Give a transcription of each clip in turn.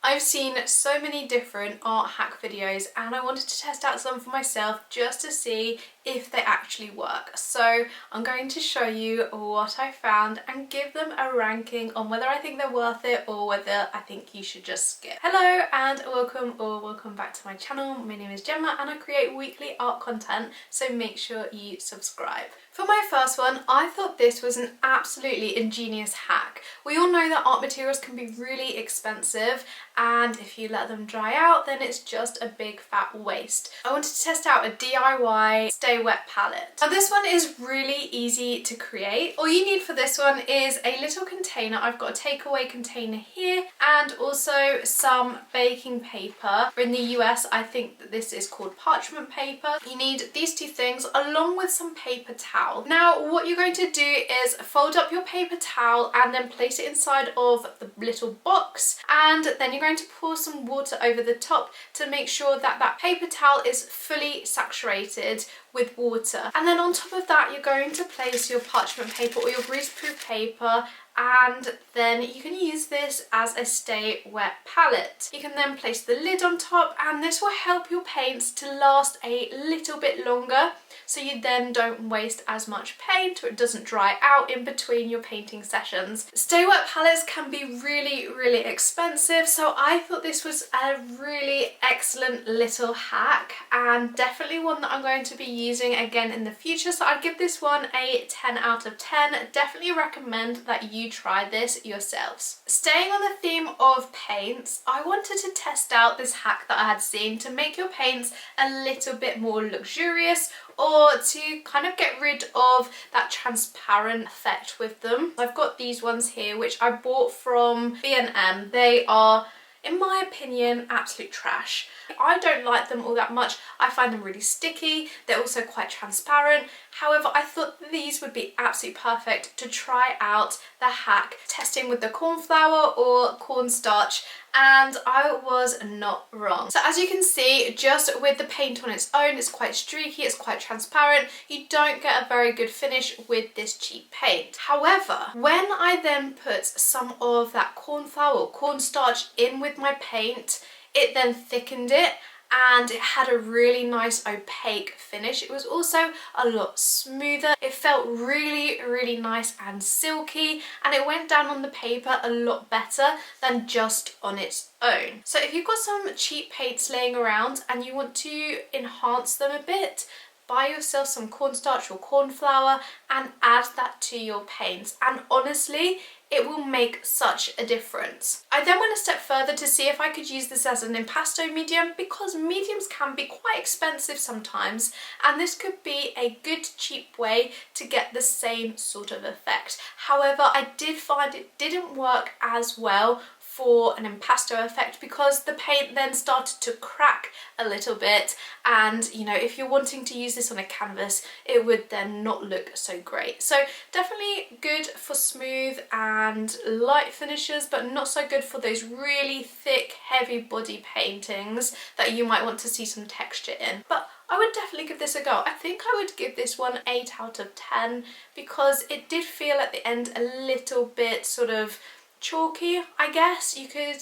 I've seen so many different art hack videos and I wanted to test out some for myself just to see if they actually work. So I'm going to show you what I found and give them a ranking on whether I think they're worth it or whether I think you should just skip. Hello and welcome back to my channel. My name is Gemma and I create weekly art content, so make sure you subscribe. For my first one, I thought this was an absolutely ingenious hack. We all know that art materials can be really expensive, and if you let them dry out then it's just a big fat waste. I wanted to test out a DIY Stay Wet palette. Now this one is really easy to create. All you need for this one is a little container. I've got a takeaway container here and also some baking paper. In the US I think that this is called parchment paper. You need these two things along with some paper towel. Now what you're going to do is fold up your paper towel and then place it inside of the little box, and then you're going to pour some water over the top to make sure that that paper towel is fully saturated with water. And then on top of that you're going to place your parchment paper or your greaseproof paper, and then you can use this as a stay wet palette. You can then place the lid on top and this will help your paints to last a little bit longer, so you then don't waste as much paint or it doesn't dry out in between your painting sessions. Stay wet palettes can be really expensive, so I thought this was a really excellent little hack and definitely one that I'm going to be using again in the future. So I'd give this one a 10 out of 10. Definitely recommend that you try this yourselves. Staying on the theme of paints, I wanted to test out this hack that I had seen to make your paints a little bit more luxurious, or to kind of get rid of that transparent effect with them. I've got these ones here which I bought from B&M. They are, in my opinion, absolute trash. I don't like them all that much. I find them really sticky. They're also quite transparent. However, I thought these would be absolutely perfect to try out the hack testing with the corn flour or cornstarch, and I was not wrong. So as you can see, just with the paint on its own, it's quite streaky, it's quite transparent. You don't get a very good finish with this cheap paint. However, when I then put some of that corn flour or cornstarch in with my paint, it then thickened it and it had a really nice opaque finish. It was also a lot smoother. It felt really nice and silky, and it went down on the paper a lot better than just on its own. So if you've got some cheap paints laying around and you want to enhance them a bit, buy yourself some cornstarch or corn flour and add that to your paints, and honestly it will make such a difference. I then went a step further to see if I could use this as an impasto medium, because mediums can be quite expensive sometimes and this could be a good cheap way to get the same sort of effect. However, I did find it didn't work as well for an impasto effect because the paint then started to crack a little bit, and you know, if you're wanting to use this on a canvas it would then not look so great. So definitely good for smooth and light finishes, but not so good for those really thick heavy body paintings that you might want to see some texture in. But I would definitely give this a go. I think I would give this one 8 out of 10 because it did feel at the end a little bit sort of chalky, I guess you could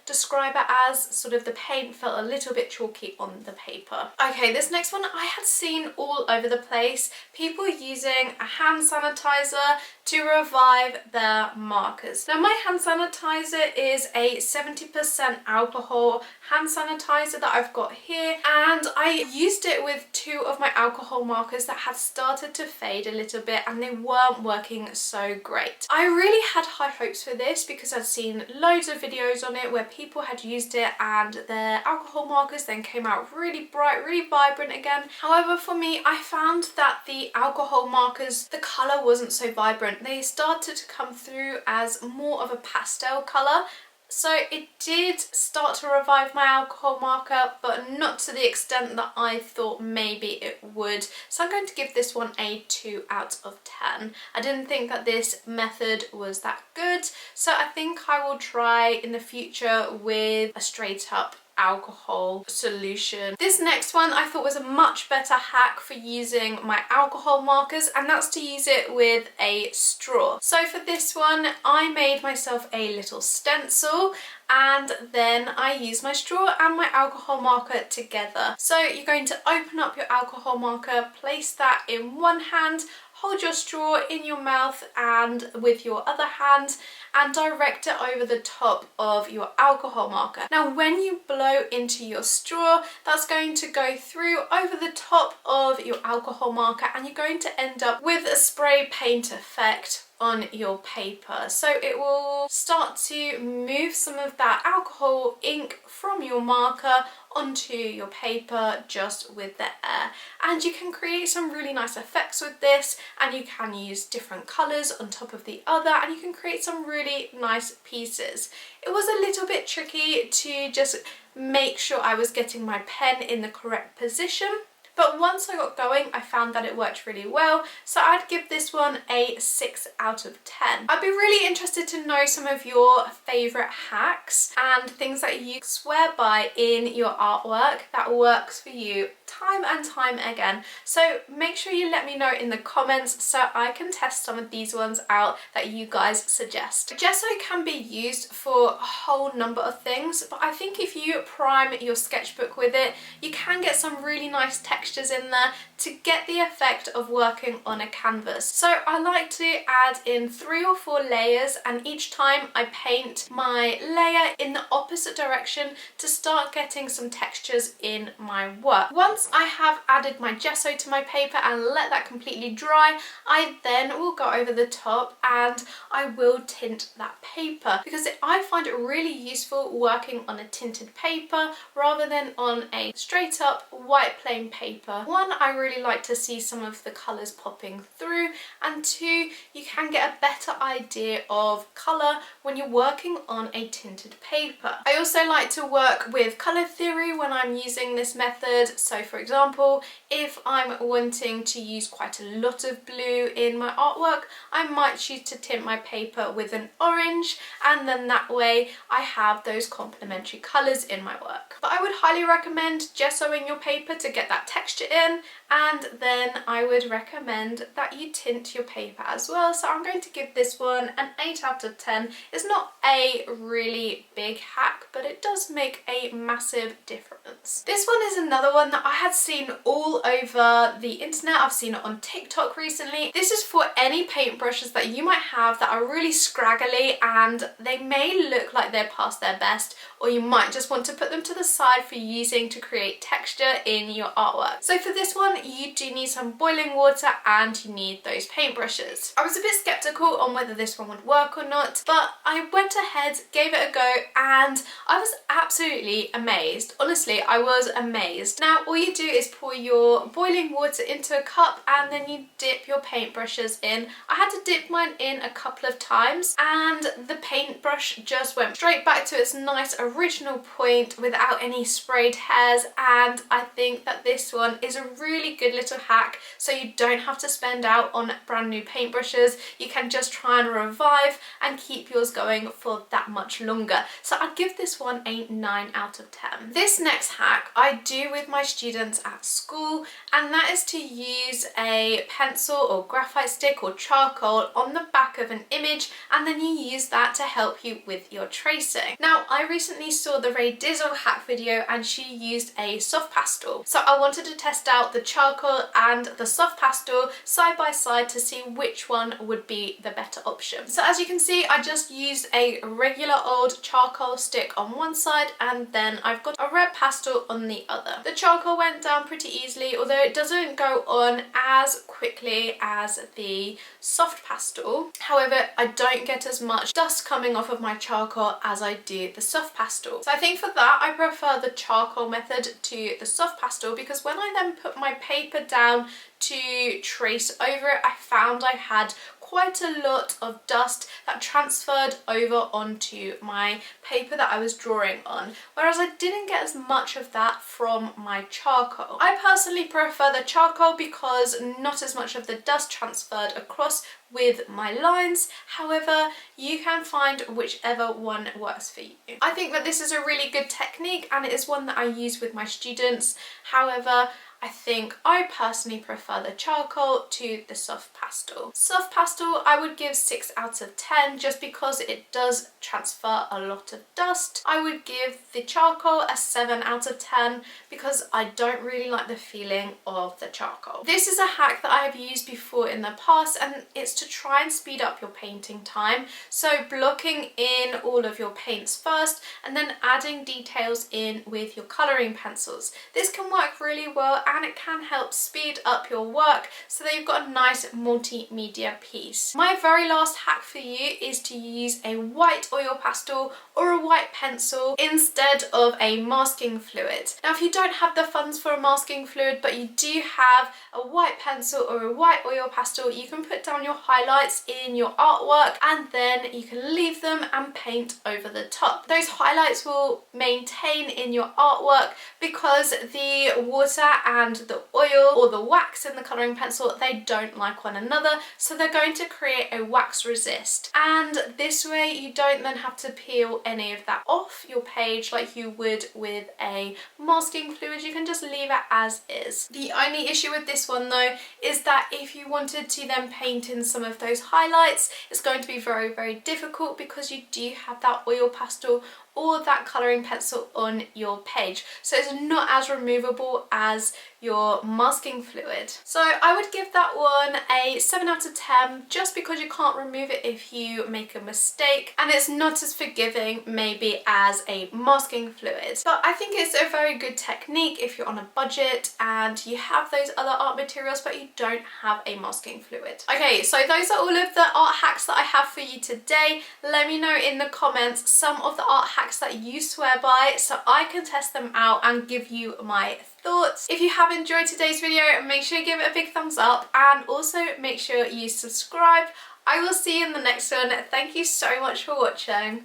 describe it as. Sort of the paint felt a little bit chalky on the paper. Okay, this next one I had seen all over the place. People using a hand sanitizer to revive their markers. Now my hand sanitizer is a 70% alcohol hand sanitizer that I've got here, and I used it with 2 of my alcohol markers that had started to fade a little bit and they weren't working so great. I really had high hopes for this because I'd seen loads of videos on it where people had used it and their alcohol markers then came out really bright, really vibrant again. However, for me, I found that the alcohol markers, the colour wasn't so vibrant. They started to come through as more of a pastel colour. So it did start to revive my alcohol marker, but not to the extent that I thought maybe it would. So I'm going to give this one a 2 out of 10. I didn't think that this method was that good, so I think I will try in the future with a straight up alcohol solution. This next one I thought was a much better hack for using my alcohol markers, and that's to use it with a straw. So for this one I made myself a little stencil, and then I use my straw and my alcohol marker together. So you're going to open up your alcohol marker, place that in one hand, hold your straw in your mouth and with your other hand, and direct it over the top of your alcohol marker. Now when you blow into your straw, that's going to go through over the top of your alcohol marker, and you're going to end up with a spray paint effect on your paper. So it will start to move some of that alcohol ink from your marker onto your paper just with the air, and you can create some really nice effects with this, and you can use different colours on top of the other, and you can create some really nice pieces. It was a little bit tricky to just make sure I was getting my pen in the correct position, but once I got going I found that it worked really well, so I'd give this one a 6 out of 10. I'd be really interested to know some of your favourite hacks and things that you swear by in your artwork that works for you time and time again. So make sure you let me know in the comments so I can test some of these ones out that you guys suggest. Gesso can be used for a whole number of things, but I think if you prime your sketchbook with it, you can get some really nice textures in there to get the effect of working on a canvas. So I like to add in 3 or 4 layers, and each time I paint my layer in the opposite direction to start getting some textures in my work. Once I have added my gesso to my paper and let that completely dry, I then will go over the top and I will tint that paper, because I find it really useful working on a tinted paper rather than on a straight up white plain paper. One, I really like to see some of the colours popping through, and 2, you can get a better idea of colour when you're working on a tinted paper. I also like to work with colour theory when I'm using this method. So for example, if I'm wanting to use quite a lot of blue in my artwork, I might choose to tint my paper with an orange, and then that way I have those complementary colours in my work. But I would highly recommend gessoing your paper to get that texture in, and then I would recommend that you tint your paper as well. So I'm going to give this one an 8 out of 10. It's not a really big hack, but it does make a massive difference. This one is another one that I had seen all over the internet. I've seen it on TikTok recently. This is for any paintbrushes that you might have that are really scraggly and they may look like they're past their best, or you might just want to put them to the side for using to create texture in your artwork. So for this one, you do need some boiling water and you need those paintbrushes. I was a bit skeptical on whether this one would work or not, but I went ahead, gave it a go, and I was absolutely amazed. Honestly, I was amazed. Now all you do is pour your boiling water into a cup and then you dip your paintbrushes in. I had to dip mine in a couple of times and the paintbrush just went straight back to its nice original point without any sprayed hairs, and I think that this one is a really good little hack, so you don't have to spend out on brand new paintbrushes. You can just try and revive and keep yours going for that much longer. So I'd give this one a 9 out of 10. This next hack I do with my students at school, and that is to use a pencil or graphite stick or charcoal on the back of an image, and then you use that to help you with your tracing. Now I recently saw the Ray Dizzle hack video and she used a soft pastel, so I wanted to test out the charcoal and the soft pastel side by side to see which one would be the better option. So as you can see, I just used a regular old charcoal stick on one side and then I've got a red pastel on the other. The charcoal went down pretty easily, although it doesn't go on as quickly as the soft pastel. However, I don't get as much dust coming off of my charcoal as I do the soft pastel. So I think for that I prefer the charcoal method to the soft pastel, because when I then put my paper down to trace over it, I found I had quite a lot of dust that transferred over onto my paper that I was drawing on, whereas I didn't get as much of that from my charcoal. I personally prefer the charcoal because not as much of the dust transferred across with my lines. However, you can find whichever one works for you. I think that this is a really good technique and it is one that I use with my students. However, I think I personally prefer the charcoal to the soft pastel. Soft pastel I would give 6 out of 10 just because it does transfer a lot of dust. I would give the charcoal a 7 out of 10 because I don't really like the feeling of the charcoal. This is a hack that I have used before in the past, and it's to try and speed up your painting time. So blocking in all of your paints first and then adding details in with your colouring pencils. This can work really well and it can help speed up your work so that you've got a nice multimedia piece. My very last hack for you is to use a white oil pastel or a white pencil instead of a masking fluid. Now if you don't have the funds for a masking fluid but you do have a white pencil or a white oil pastel, you can put down your highlights in your artwork and then you can leave them and paint over the top. Those highlights will maintain in your artwork because the water and the oil or the wax in the colouring pencil, they don't like one another, so they're going to create a wax resist, and this way you don't then have to peel any of that off your page like you would with a masking fluid. You can just leave it as is. The only issue with this one though is that if you wanted to then paint in some of those highlights, it's going to be very, very difficult because you do have that oil pastel or that colouring pencil on your page, so it's not as removable as your masking fluid. So I would give that one a 7 out of 10 just because you can't remove it if you make a mistake, and it's not as forgiving maybe as a masking fluid. But I think it's a very good technique if you're on a budget and you have those other art materials but you don't have a masking fluid. Okay, so those are all of the art hacks that I have for you today. Let me know in the comments some of the art hacks that you swear by so I can test them out and give you my thoughts. If you have enjoyed today's video, make sure you give it a big thumbs up and also make sure you subscribe. I will see you in the next one. Thank you so much for watching.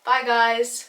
Bye guys.